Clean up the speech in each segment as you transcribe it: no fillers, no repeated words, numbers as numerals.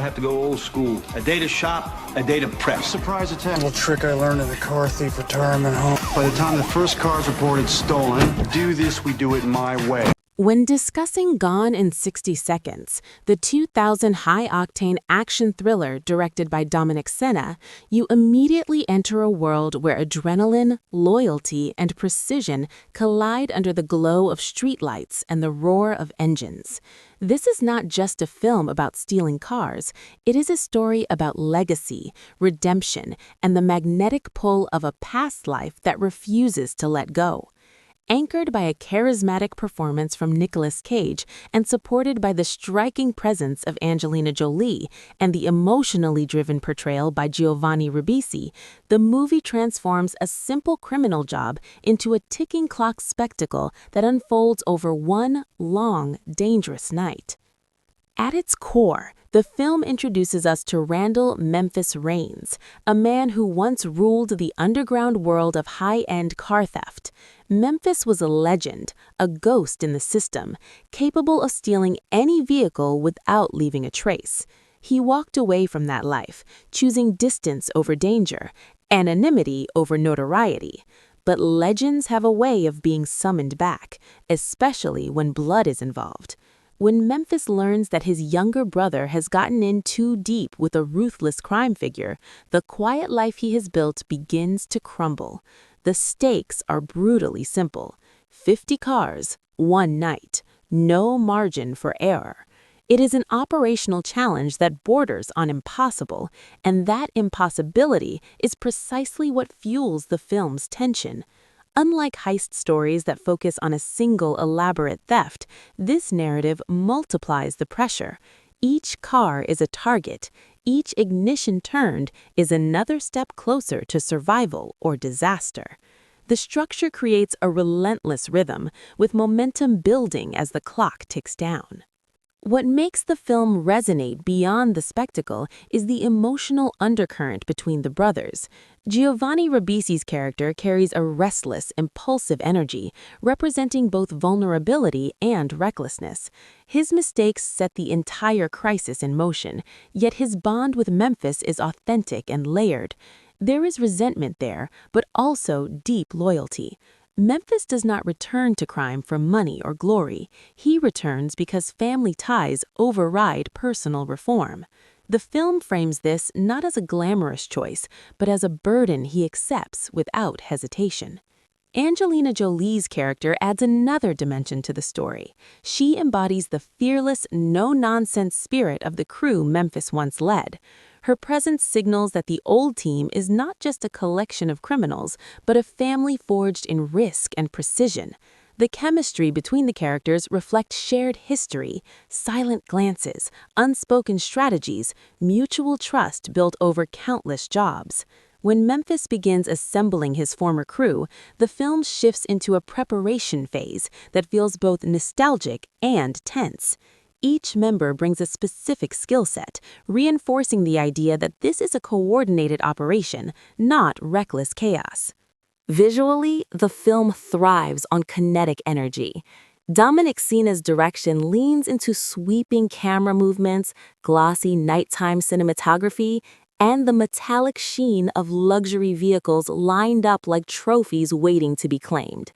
have to go old school. A day to shop, a day to prep. Surprise attack. Little trick I learned in the car thief retirement home. By the time the first car's reported stolen, do this, we do it my way. When discussing Gone in 60 Seconds, the 2000 high-octane action thriller directed by Dominic Sena, you immediately enter a world where adrenaline, loyalty, and precision collide under the glow of streetlights and the roar of engines. This is not just a film about stealing cars, it is a story about legacy, redemption, and the magnetic pull of a past life that refuses to let go. Anchored by a charismatic performance from Nicolas Cage and supported by the striking presence of Angelina Jolie and the emotionally driven portrayal by Giovanni Ribisi, the movie transforms a simple criminal job into a ticking clock spectacle that unfolds over one long, dangerous night. At its core, the film introduces us to Randall Memphis Raines, a man who once ruled the underground world of high-end car theft. Memphis was a legend, a ghost in the system, capable of stealing any vehicle without leaving a trace. He walked away from that life, choosing distance over danger, anonymity over notoriety. But legends have a way of being summoned back, especially when blood is involved. When Memphis learns that his younger brother has gotten in too deep with a ruthless crime figure, the quiet life he has built begins to crumble. The stakes are brutally simple. 50 cars, one night, no margin for error. It is an operational challenge that borders on impossible, and that impossibility is precisely what fuels the film's tension. Unlike heist stories that focus on a single elaborate theft, this narrative multiplies the pressure. Each car is a target. Each ignition turned is another step closer to survival or disaster. The structure creates a relentless rhythm, with momentum building as the clock ticks down. What makes the film resonate beyond the spectacle is the emotional undercurrent between the brothers. Giovanni Ribisi's character carries a restless, impulsive energy, representing both vulnerability and recklessness. His mistakes set the entire crisis in motion, yet his bond with Memphis is authentic and layered. There is resentment there, but also deep loyalty. Memphis does not return to crime for money or glory. He returns because family ties override personal reform. The film frames this not as a glamorous choice, but as a burden he accepts without hesitation. Angelina Jolie's character adds another dimension to the story. She embodies the fearless, no-nonsense spirit of the crew Memphis once led. Her presence signals that the old team is not just a collection of criminals, but a family forged in risk and precision. The chemistry between the characters reflects shared history, silent glances, unspoken strategies, mutual trust built over countless jobs. When Memphis begins assembling his former crew, the film shifts into a preparation phase that feels both nostalgic and tense. Each member brings a specific skill set, reinforcing the idea that this is a coordinated operation, not reckless chaos. Visually, the film thrives on kinetic energy. Dominic Sena's direction leans into sweeping camera movements, glossy nighttime cinematography, and the metallic sheen of luxury vehicles lined up like trophies waiting to be claimed.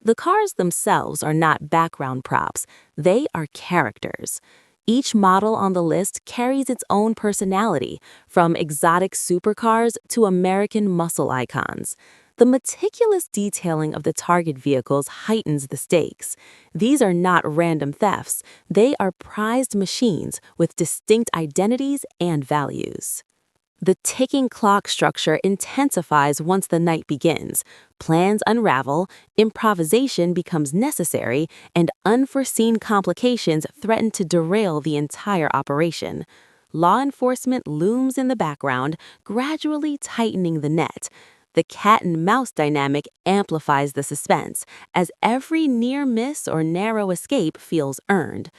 The cars themselves are not background props, they are characters. Each model on the list carries its own personality, from exotic supercars to American muscle icons. The meticulous detailing of the target vehicles heightens the stakes. These are not random thefts, they are prized machines with distinct identities and values. The ticking clock structure intensifies once the night begins. Plans unravel, improvisation becomes necessary, and unforeseen complications threaten to derail the entire operation. Law enforcement looms in the background, gradually tightening the net. The cat-and-mouse dynamic amplifies the suspense, as every near miss or narrow escape feels earned.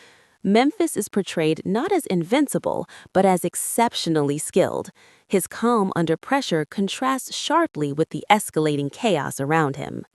Memphis is portrayed not as invincible, but as exceptionally skilled. His calm under pressure contrasts sharply with the escalating chaos around him.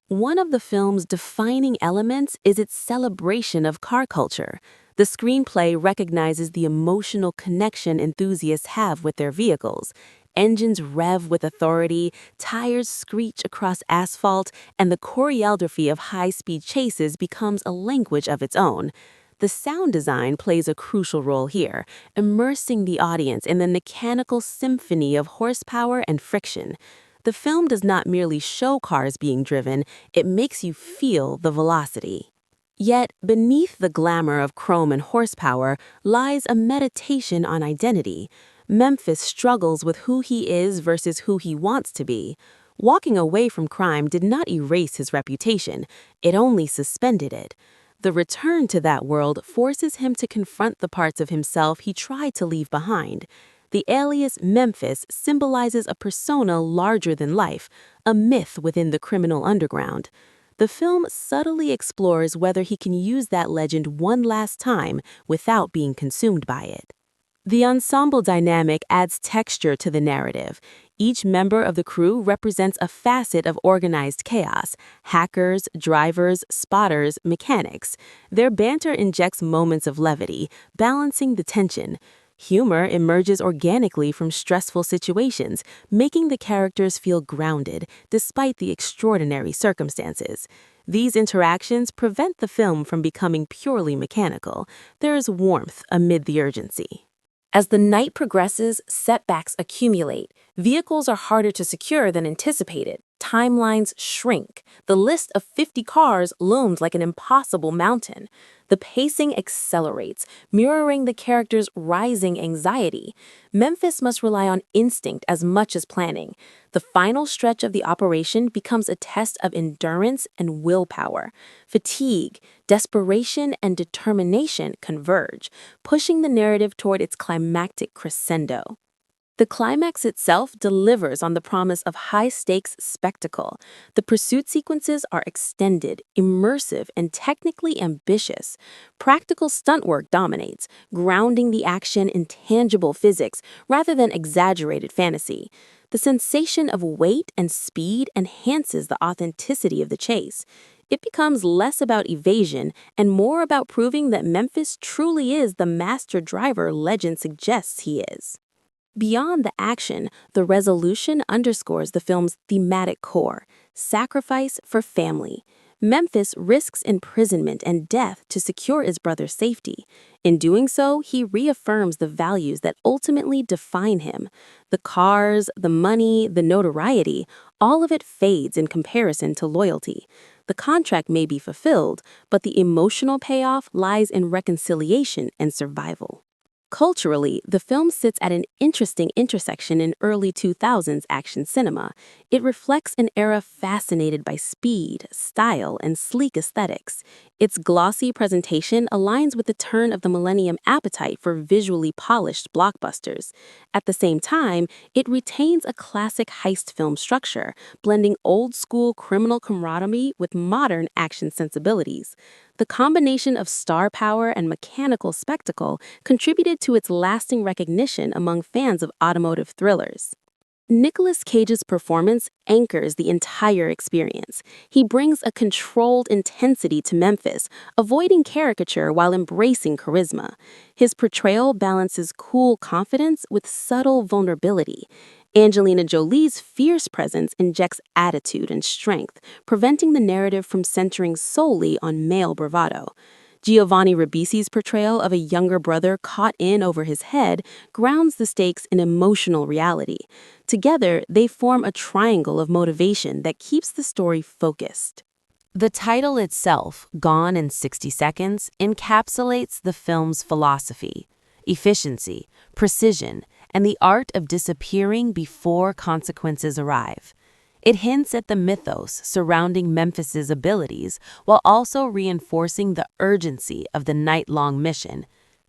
One of the film's defining elements is its celebration of car culture. The screenplay recognizes the emotional connection enthusiasts have with their vehicles. Engines rev with authority, tires screech across asphalt, and the choreography of high-speed chases becomes a language of its own. The sound design plays a crucial role here, immersing the audience in the mechanical symphony of horsepower and friction. The film does not merely show cars being driven, it makes you feel the velocity. Yet, beneath the glamour of chrome and horsepower lies a meditation on identity. Memphis struggles with who he is versus who he wants to be. Walking away from crime did not erase his reputation, it only suspended it. The return to that world forces him to confront the parts of himself he tried to leave behind. The alias Memphis symbolizes a persona larger than life, a myth within the criminal underground. The film subtly explores whether he can use that legend one last time without being consumed by it. The ensemble dynamic adds texture to the narrative. Each member of the crew represents a facet of organized chaos: hackers, drivers, spotters, mechanics. Their banter injects moments of levity, balancing the tension. Humor emerges organically from stressful situations, making the characters feel grounded despite the extraordinary circumstances. These interactions prevent the film from becoming purely mechanical. There is warmth amid the urgency. As the night progresses, setbacks accumulate. Vehicles are harder to secure than anticipated. Timelines shrink. The list of 50 cars looms like an impossible mountain. The pacing accelerates, mirroring the character's rising anxiety. Memphis must rely on instinct as much as planning. The final stretch of the operation becomes a test of endurance and willpower. Fatigue, desperation, and determination converge, pushing the narrative toward its climactic crescendo. The climax itself delivers on the promise of high-stakes spectacle. The pursuit sequences are extended, immersive, and technically ambitious. Practical stunt work dominates, grounding the action in tangible physics rather than exaggerated fantasy. The sensation of weight and speed enhances the authenticity of the chase. It becomes less about evasion and more about proving that Memphis truly is the master driver legend suggests he is. Beyond the action, the resolution underscores the film's thematic core: sacrifice for family. Memphis risks imprisonment and death to secure his brother's safety. In doing so, he reaffirms the values that ultimately define him. The cars, the money, the notoriety, all of it fades in comparison to loyalty. The contract may be fulfilled, but the emotional payoff lies in reconciliation and survival. Culturally, the film sits at an interesting intersection in early 2000s action cinema. It reflects an era fascinated by speed, style, and sleek aesthetics. Its glossy presentation aligns with the turn of the millennium appetite for visually polished blockbusters. At the same time, it retains a classic heist film structure, blending old-school criminal camaraderie with modern action sensibilities. The combination of star power and mechanical spectacle contributed to its lasting recognition among fans of automotive thrillers. Nicolas Cage's performance anchors the entire experience. He brings a controlled intensity to Memphis, avoiding caricature while embracing charisma. His portrayal balances cool confidence with subtle vulnerability. Angelina Jolie's fierce presence injects attitude and strength, preventing the narrative from centering solely on male bravado. Giovanni Ribisi's portrayal of a younger brother caught in over his head grounds the stakes in emotional reality. Together, they form a triangle of motivation that keeps the story focused. The title itself, Gone in 60 Seconds, encapsulates the film's philosophy: efficiency, precision, and the art of disappearing before consequences arrive. It hints at the mythos surrounding Memphis's abilities while also reinforcing the urgency of the night-long mission.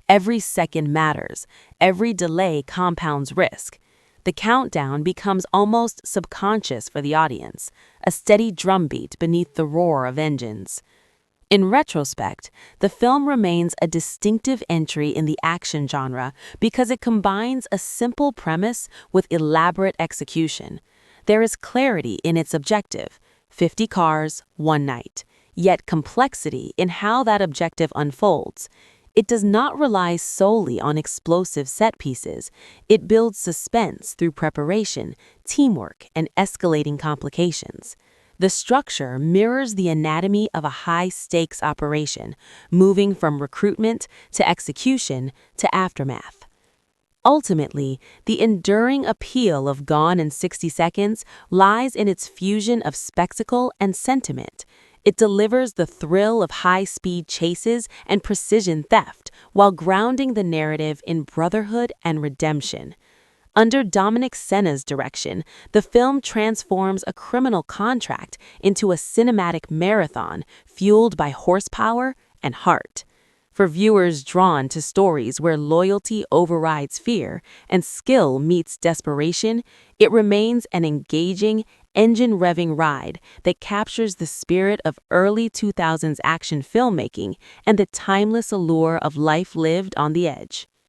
Every second matters. Every delay compounds risk. The countdown becomes almost subconscious for the audience, a steady drumbeat beneath the roar of engines. In retrospect, the film remains a distinctive entry in the action genre because it combines a simple premise with elaborate execution. There is clarity in its objective: 50 cars, one night, yet complexity in how that objective unfolds. It does not rely solely on explosive set pieces. It builds suspense through preparation, teamwork, and escalating complications. The structure mirrors the anatomy of a high-stakes operation, moving from recruitment to execution to aftermath. Ultimately, the enduring appeal of Gone in 60 Seconds lies in its fusion of spectacle and sentiment. It delivers the thrill of high-speed chases and precision theft while grounding the narrative in brotherhood and redemption. Under Dominic Sena's direction, the film transforms a criminal contract into a cinematic marathon fueled by horsepower and heart. For viewers drawn to stories where loyalty overrides fear and skill meets desperation, it remains an engaging, engine-revving ride that captures the spirit of early 2000s action filmmaking and the timeless allure of life lived on the edge.